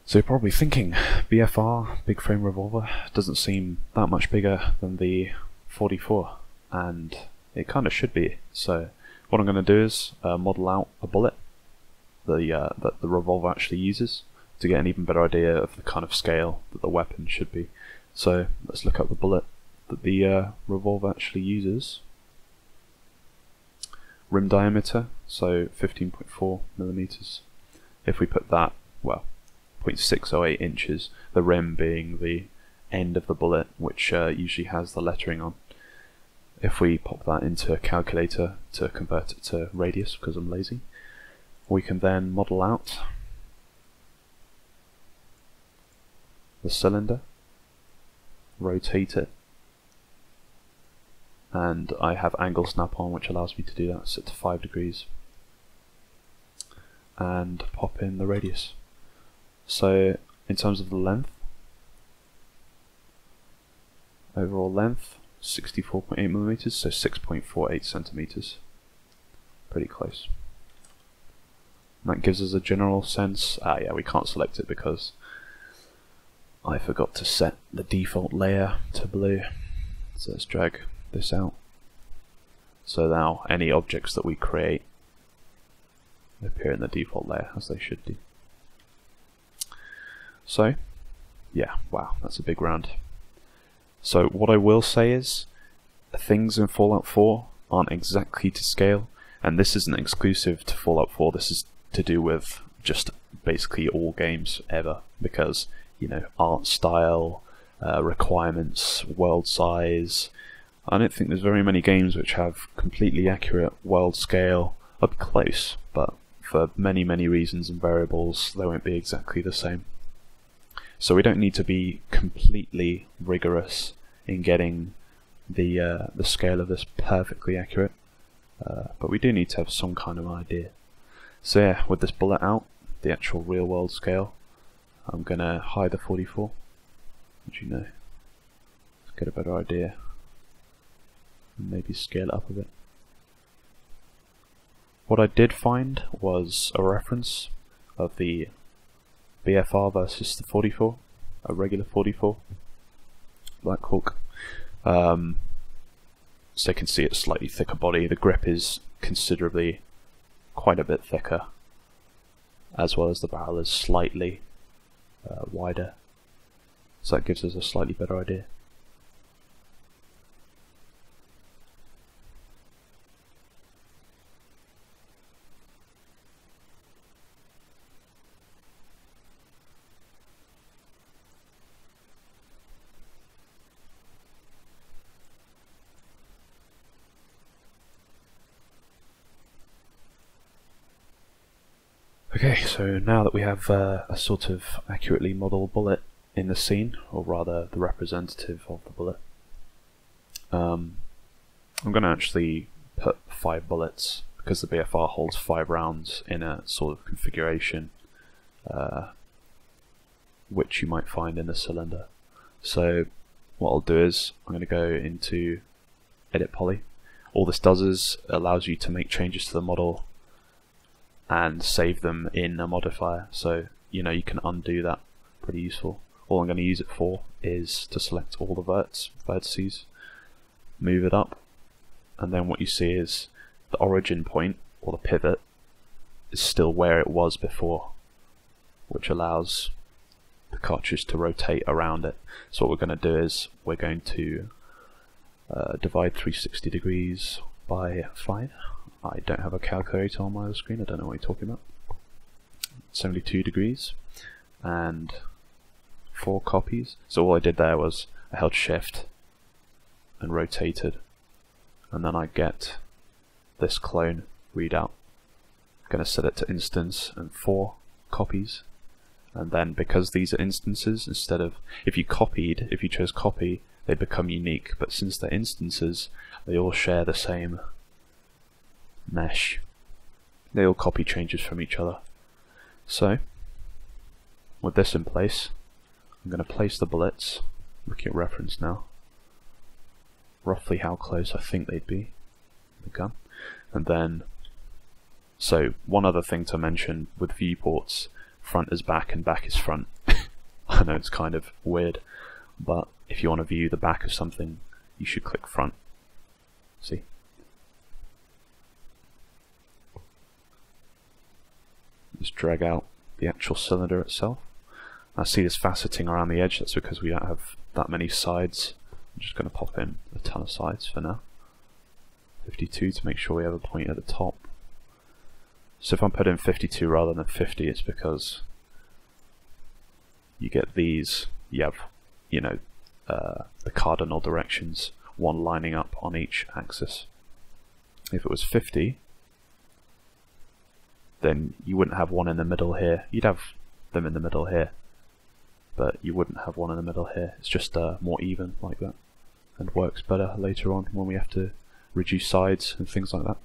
So you're probably thinking, BFR, big frame revolver, doesn't seem that much bigger than the 44, and it kind of should be. So what I'm going to do is model out a bullet that the revolver actually uses to get an even better idea of the kind of scale that the weapon should be. So let's look up the bullet that the revolver actually uses. Rim diameter, so 15.4 millimeters. If we put that, well, 0.608 inches, the rim being the end of the bullet, which usually has the lettering on. If we pop that into a calculator to convert it to radius, because I'm lazy, we can then model out the cylinder, rotate it, and I have angle snap on, which allows me to do that, set to 5 degrees, and pop in the radius. So in terms of the length, overall length 64.8 millimeters, so 6.48 centimeters, pretty close. And that gives us a general sense. Yeah, we can't select it because I forgot to set the default layer to blue. So let's drag this out. So now any objects that we create appear in the default layer as they should do. So yeah, wow, that's a big round. So what I will say is, things in Fallout 4 aren't exactly to scale, and this isn't exclusive to Fallout 4, this is to do with just basically all games ever, because, you know, art style, requirements, world size. I don't think there's very many games which have completely accurate world scale, up close, but for many reasons and variables they won't be exactly the same. So we don't need to be completely rigorous in getting the scale of this perfectly accurate, but we do need to have some kind of idea. So yeah, with this bullet out, the actual real world scale, I'm going to hide the 44, as you know, let's get a better idea, and maybe scale it up a bit. What I did find was a reference of the BFR versus the 44, a regular 44, Black Hawk. So you can see it's slightly thicker body, the grip is considerably, quite a bit thicker, as well as the barrel is slightly wider, so that gives us a slightly better idea. Okay, so now that we have a sort of accurately modelled bullet in the scene, or rather the representative of the bullet, I'm going to actually put 5 bullets, because the BFR holds 5 rounds in a sort of configuration which you might find in the cylinder. So what I'll do is I'm going to go into Edit Poly. All this does is allows you to make changes to the model and save them in a modifier, so you know you can undo that. Pretty useful. All I'm going to use it for is to select all the vertices, move it up, and then what you see is the origin point, or the pivot, is still where it was before, which allows the cartridge to rotate around it. So what we're going to do is we're going to divide 360 degrees by 5. I don't have a calculator on my other screen, I don't know what you're talking about. 72 degrees and 4 copies. So all I did there was I held shift and rotated, and then I get this clone readout. I'm going to set it to instance and 4 copies, and then because these are instances, instead of if you chose copy, they become unique, but since they're instances, they all share the same mesh. They all copy changes from each other. So with this in place, I'm going to place the bullets, looking at reference now, roughly how close I think they'd be, the gun, and then, so one other thing to mention with viewports, front is back and back is front. I know it's kind of weird, but if you want to view the back of something, you should click front. See? Just drag out the actual cylinder itself. I see this faceting around the edge. That's because we don't have that many sides. I'm just going to pop in a ton of sides for now. 52 to make sure we have a point at the top. So if I put in 52 rather than 50, it's because you get these, you have, you know, the cardinal directions, one lining up on each axis. If it was 50, then you wouldn't have one in the middle here. You'd have them in the middle here, but you wouldn't have one in the middle here. It's just more even like that, and works better later on when we have to reduce sides and things like that.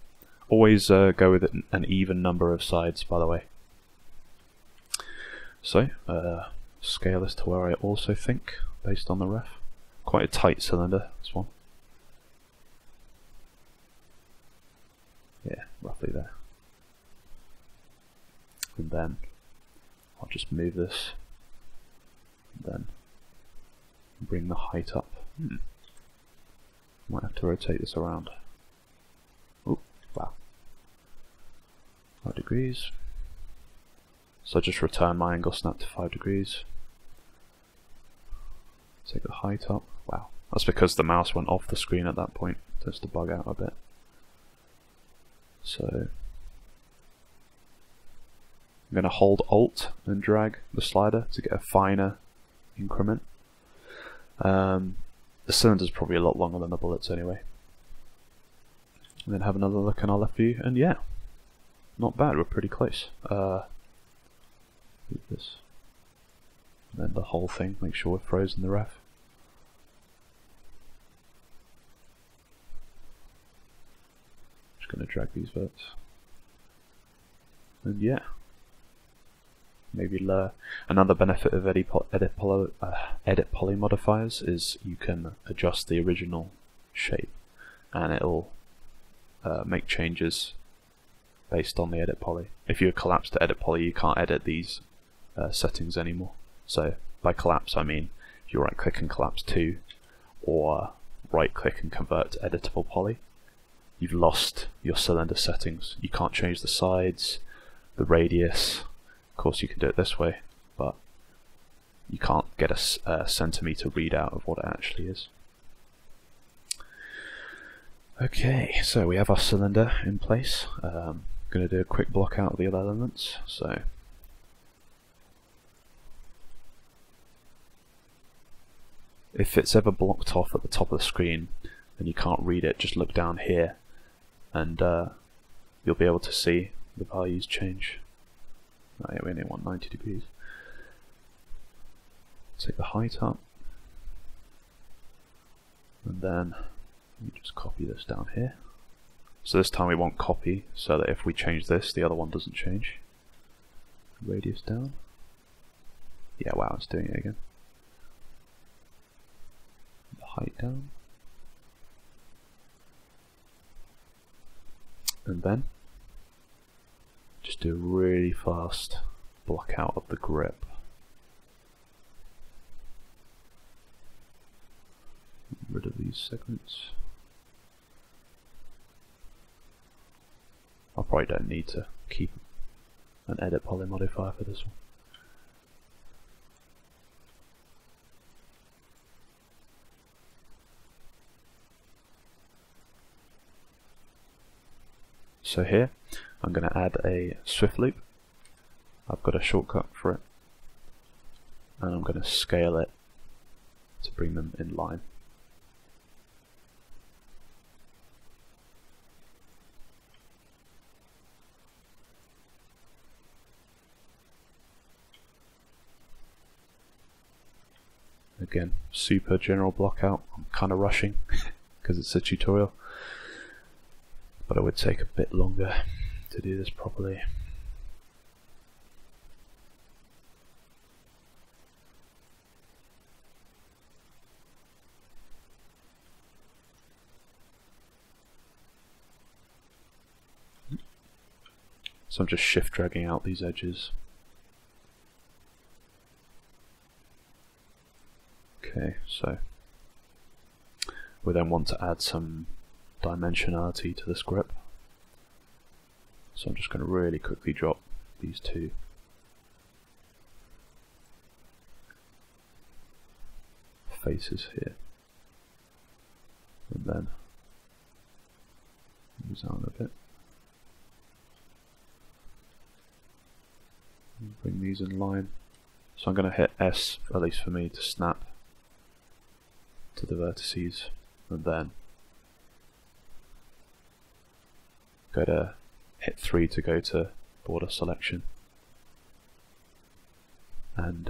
Always go with an even number of sides, by the way. So, scale this to where I also think, based on the ref. Quite a tight cylinder, this one. Yeah, roughly there. And then I'll just move this, and then bring the height up. Might have to rotate this around. Oh, wow. 5 degrees. So just return my angle snap to 5 degrees. Take the height up. Wow. That's because the mouse went off the screen at that point. Just to bug out a bit. So I'm going to hold Alt and drag the slider to get a finer increment. The cylinder's probably a lot longer than the bullets anyway. And then have another look in our left view, and yeah, not bad, we're pretty close. Move this. And then the whole thing, make sure we're frozen the ref. Just going to drag these verts. And yeah. Maybe another benefit of edit poly modifiers is you can adjust the original shape, and it'll make changes based on the edit poly. If you collapse to edit poly, you can't edit these settings anymore. So by collapse I mean if you right click and collapse to, or right click and convert to editable poly, you've lost your cylinder settings. You can't change the sides, the radius. Of course you can do it this way, but you can't get a centimeter readout of what it actually is. Okay, so we have our cylinder in place. I'm going to do a quick block out of the other elements. So if it's ever blocked off at the top of the screen and you can't read it, just look down here and you'll be able to see the values change. Oh, yeah, we only want 90 degrees. Take the height up, and then you just copy this down here. So this time we want copy, so that if we change this, the other one doesn't change. Radius down. Yeah, wow, it's doing it again. The height down. And then just do a really fast block out of the grip. Get rid of these segments. I probably don't need to keep an edit poly modifier for this one. So here I'm going to add a swift loop. I've got a shortcut for it, and I'm going to scale it to bring them in line. Again, super general block out. I'm kind of rushing because it's a tutorial, but it would take a bit longer to do this properly. So I'm just shift dragging out these edges. Okay, so we then want to add some dimensionality to this grip. So I'm just going to really quickly drop these two faces here, and then move down a bit, and bring these in line. So I'm going to hit S, at least for me, to snap to the vertices, and then go to hit 3 to go to border selection, and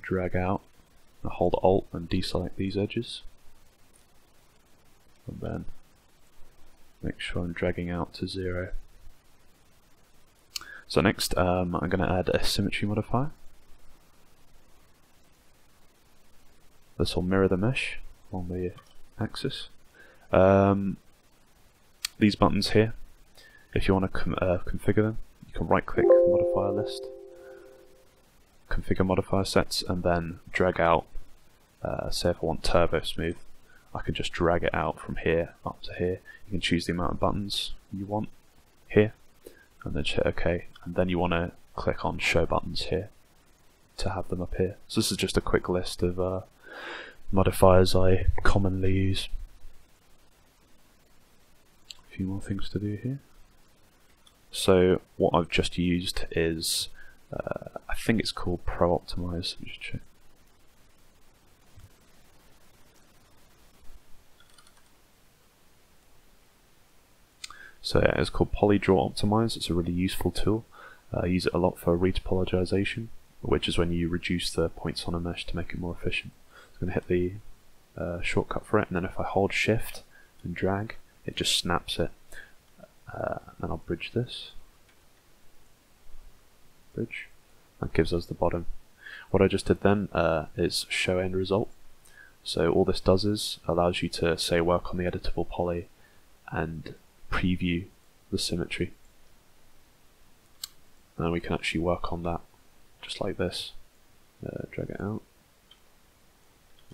drag out, and hold Alt and deselect these edges, and then make sure I'm dragging out to 0. So next I'm going to add a symmetry modifier. This will mirror the mesh along the axis. These buttons here, if you want to configure them, you can right click modifier list, configure modifier sets, and then drag out, say if I want turbo smooth, I can just drag it out from here up to here. You can choose the amount of buttons you want here, and then hit OK, and then you want to click on show buttons here to have them up here. So this is just a quick list of modifiers I commonly use. A few more things to do here. So what I've just used is, I think it's called Pro Optimize. Let me just check. So yeah, it's called Polydraw Optimize. It's a really useful tool. I use it a lot for retopologization, which is when you reduce the points on a mesh to make it more efficient. So I'm going to hit the shortcut for it, and then if I hold Shift and drag, it just snaps it. And I'll bridge this. Bridge. That gives us the bottom. What I just did then is show end result. So all this does is allows you to say work on the editable poly and preview the symmetry. And we can actually work on that just like this. Drag it out.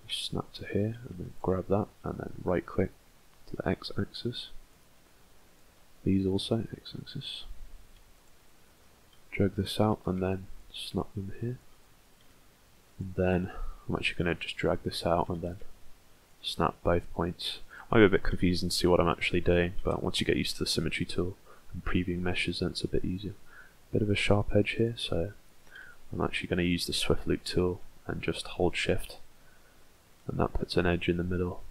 Snap to here and then grab that and then right click to the x-axis. These also, x-axis. Drag this out and then snap them here. And then I'm actually going to just drag this out and then snap both points. Might be a bit confusing to see what I'm actually doing, but once you get used to the symmetry tool and previewing meshes, then it's a bit easier. Bit of a sharp edge here, so I'm actually going to use the Swift Loop tool and just hold Shift, and that puts an edge in the middle.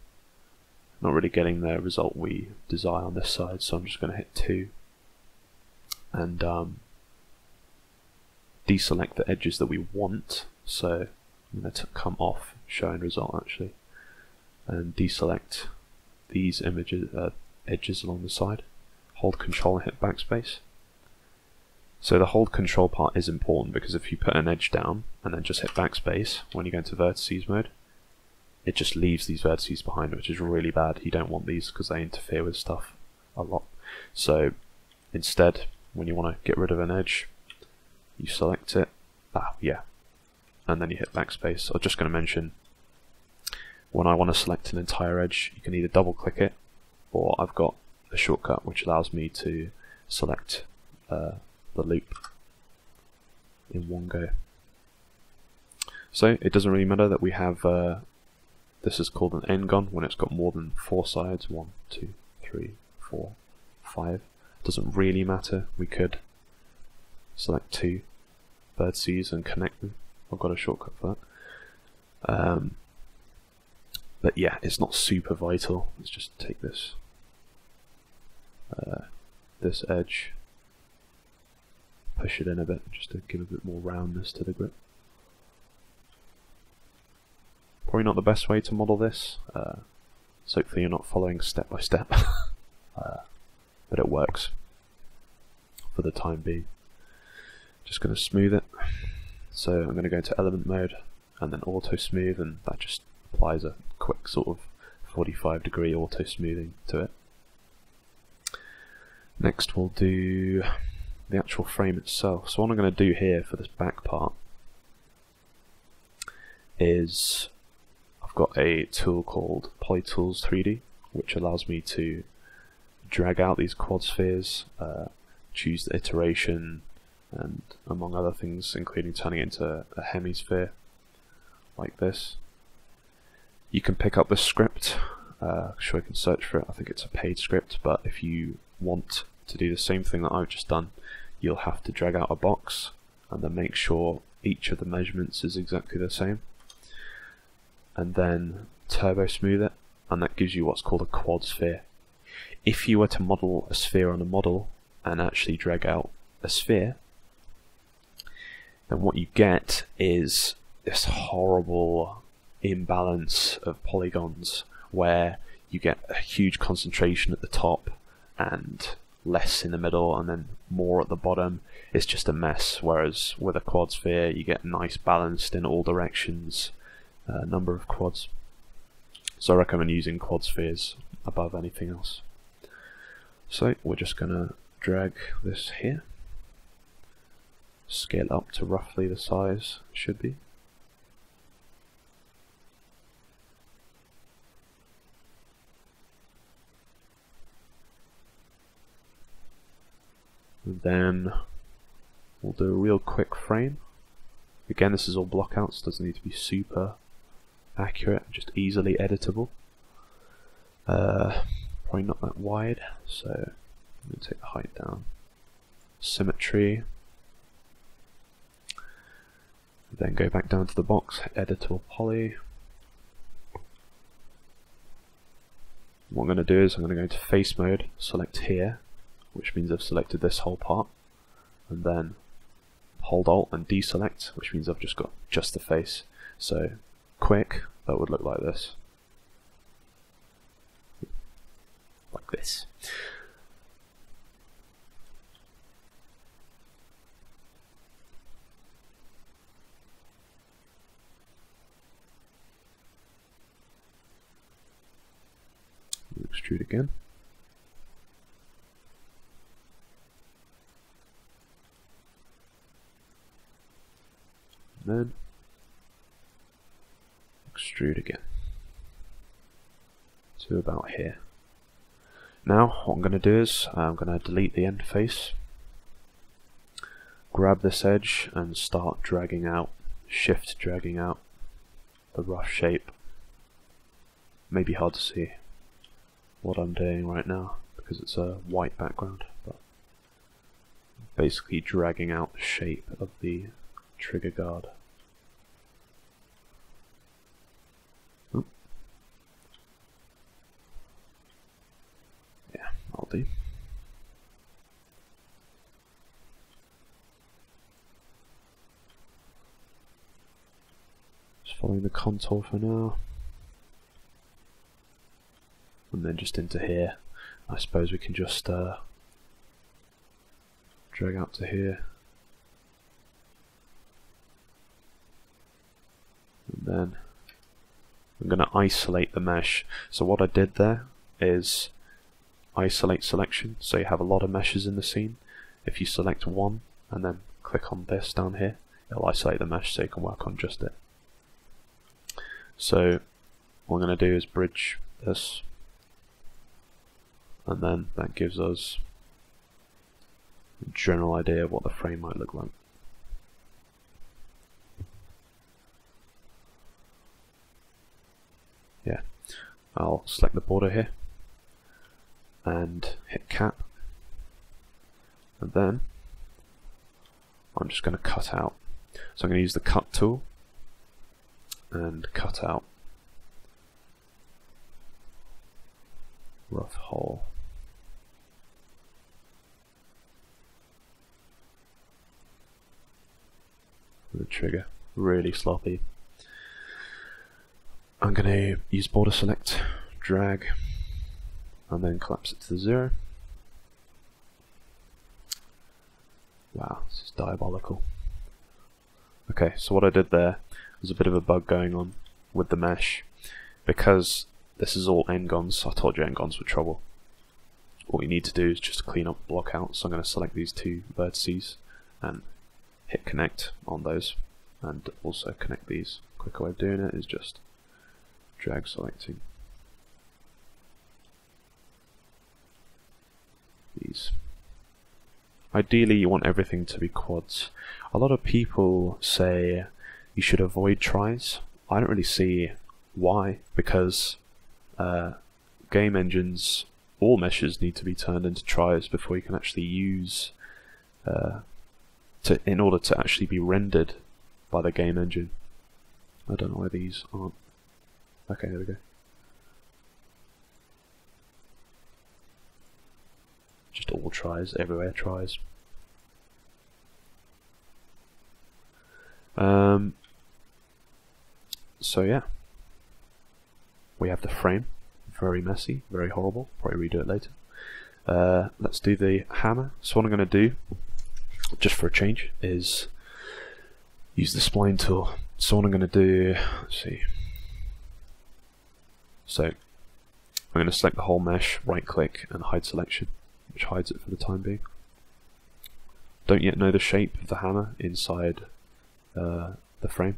Not really getting the result we desire on this side, so I'm just going to hit 2 and deselect the edges that we want. So I'm going to come off show end result actually, and deselect these edges along the side. Hold Control and hit backspace. So the hold Control part is important, because if you put an edge down and then just hit backspace when you go into vertices mode, it just leaves these vertices behind, which is really bad. You don't want these because they interfere with stuff a lot. So instead, when you want to get rid of an edge, you select it, and then you hit backspace. I'm just going to mention, when I want to select an entire edge, you can either double click it, or I've got a shortcut which allows me to select the loop in one go. So it doesn't really matter that we have this is called an n-gon when it's got more than 4 sides. 1, 2, 3, 4, 5. It doesn't really matter. We could select 2 vertices and connect them. I've got a shortcut for that. But yeah, it's not super vital. Let's just take this this edge, push it in a bit just to give a bit more roundness to the grip. Probably not the best way to model this, so hopefully you're not following step by step, but it works for the time being. Just going to smooth it. So I'm going to go into element mode and then auto smooth, and that just applies a quick sort of 45-degree auto smoothing to it. Next we'll do the actual frame itself. So what I'm going to do here for this back part is got a tool called Polytools 3D, which allows me to drag out these quad spheres, choose the iteration, and among other things, including turning it into a hemisphere like this. You can pick up this script. Sure, I can search for it. I think it's a paid script, but if you want to do the same thing that I've just done, you'll have to drag out a box and then make sure each of the measurements is exactly the same, and then turbo smooth it, and that gives you what's called a quad sphere. If you were to model a sphere on a model and actually drag out a sphere, then what you get is this horrible imbalance of polygons where you get a huge concentration at the top and less in the middle and then more at the bottom. It's just a mess, whereas with a quad sphere you get nice balanced in all directions number of quads. So I recommend using quad spheres above anything else. So we're just going to drag this here, scale it up to roughly the size it should be. And then we'll do a real quick frame. Again, this is all blockouts, doesn't need to be super accurate, just easily editable. Probably not that wide, so I'm going to take the height down. Symmetry. Then go back down to the box, editable poly. What I'm going to do is I'm going to go into face mode, select here, which means I've selected this whole part, and then hold Alt and deselect, which means I've just got just the face. So quick, that would look like this. Like this. Extrude again. And then extrude again to about here. Now what I'm going to do is I'm going to delete the end face, grab this edge and start dragging out, shift dragging out the rough shape. Maybe hard to see what I'm doing right now because it's a white background, but basically dragging out the shape of the trigger guard. Yeah, I'll do. Just following the contour for now. And then just into here, I suppose we can just drag out to here. And then I'm going to isolate the mesh. So what I did there is isolate selection, so you have a lot of meshes in the scene. If you select one and then click on this down here, it'll isolate the mesh so you can work on just it. So what I'm going to do is bridge this, and then that gives us a general idea of what the frame might look like. Yeah, I'll select the border here and hit cap, and then I'm just going to cut out. So I'm going to use the cut tool and cut out rough hole. The trigger, really sloppy. I'm going to use border select, drag, and then collapse it to 0. Wow, this is diabolical. Okay, so what I did there was a bit of a bug going on with the mesh. Because this is all n-gons, I told you n-gons were trouble. What you need to do is just clean up the block out. So I'm going to select these two vertices and hit connect on those, and also connect these. Quicker way of doing it is just drag selecting these. Ideally you want everything to be quads. A lot of people say you should avoid tries. I don't really see why, because game engines, all meshes need to be turned into tries before you can actually use in order to actually be rendered by the game engine. I don't know why these aren't. Okay, there we go. Just all tries, everywhere tries. So yeah, we have the frame. Very messy, very horrible. Probably redo it later. Let's do the hammer. So what I'm going to do, just for a change, is use the spline tool. So what I'm going to do, let's see. So I'm going to select the whole mesh, right click and hide selection, which hides it for the time being. Don't yet know the shape of the hammer inside the frame.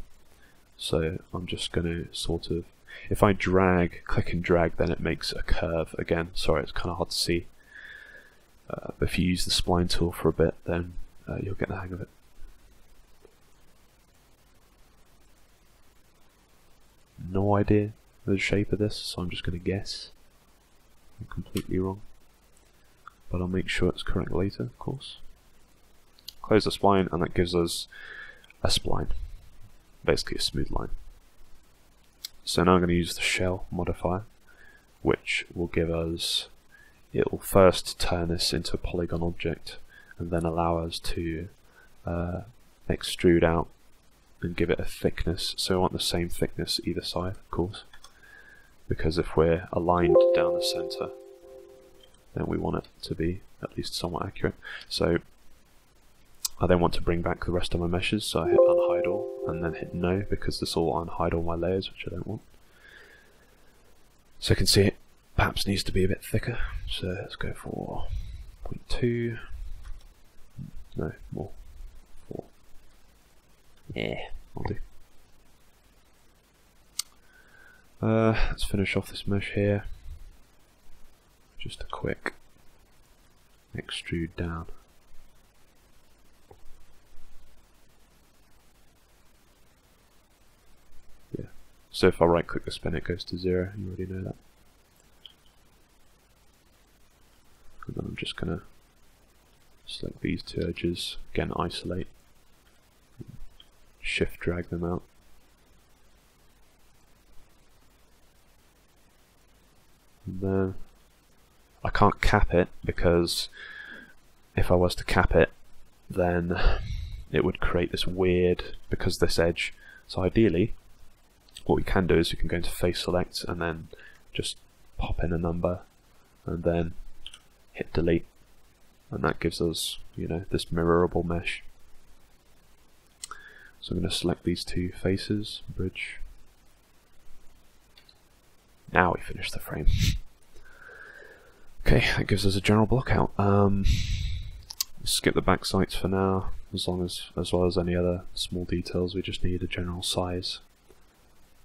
So I'm just going to sort of, if I click and drag, then it makes a curve again. Sorry, it's kind of hard to see. But if you use the spline tool for a bit, then you'll get the hang of it. No idea the shape of this, so I'm just going to guess. I'm completely wrong, but I'll make sure it's correct later, of course. Close the spline, and that gives us a spline, basically a smooth line. So now I'm going to use the shell modifier, which will give us, it will first turn this into a polygon object and then allow us to extrude out and give it a thickness. So we want the same thickness either side, of course, because if we're aligned down the center, then we want it to be at least somewhat accurate. So I then want to bring back the rest of my meshes, so I hit unhide all and then hit no, because this will unhide all my layers, which I don't want. So you can see it perhaps needs to be a bit thicker, so let's go for 0.2, no, more, 4, yeah, I'll do. Let's finish off this mesh here, just a quick extrude down. Yeah, so if I right click the spin, it goes to 0, you already know that. And then I'm just going to select these two edges, again isolate, shift drag them out. And then I can't cap it, because if I was to cap it, then it would create this weird, because this edge. So ideally, what we can do is we can go into face select and then just pop in a number and then hit delete, and that gives us, you know, this mirrorable mesh. So I'm going to select these two faces, bridge. Now we finish the frame. Okay, that gives us a general block out. Skip the back sights for now, as well as any other small details. We just need a general size.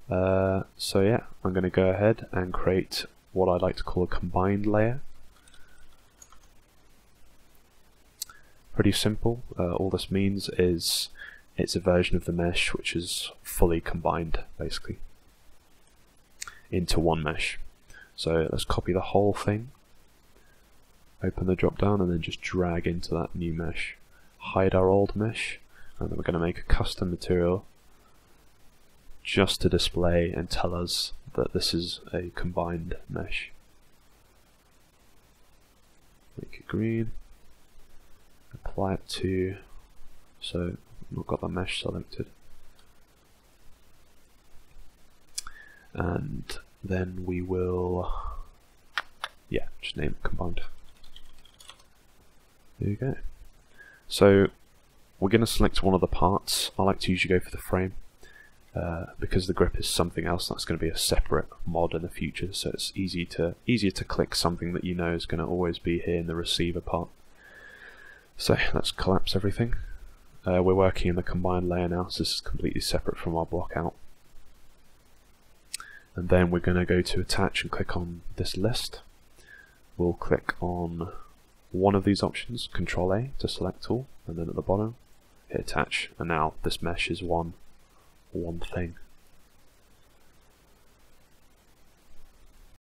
So yeah, I'm going to go ahead and create what I'd like to call a combined layer. Pretty simple. All this means is it's a version of the mesh which is fully combined, basically, into one mesh. So let's copy the whole thing, open the drop down, and then just drag into that new mesh. Hide our old mesh, and then we're going to make a custom material just to display and tell us that this is a combined mesh. Make it green, apply it to, so we've got the mesh selected, and then we will, yeah, just name it combined. There you go. So we're going to select one of the parts. I like to usually go for the frame, because the grip is something else that's going to be a separate mod in the future, so it's easier to click something that you know is going to always be here in the receiver part. So let's collapse everything. We're working in the combined layer now, so this is completely separate from our block out. And then we're going to go to attach and click on this list. We'll click on one of these options, Control A to select all, and then at the bottom hit attach, and now this mesh is one thing.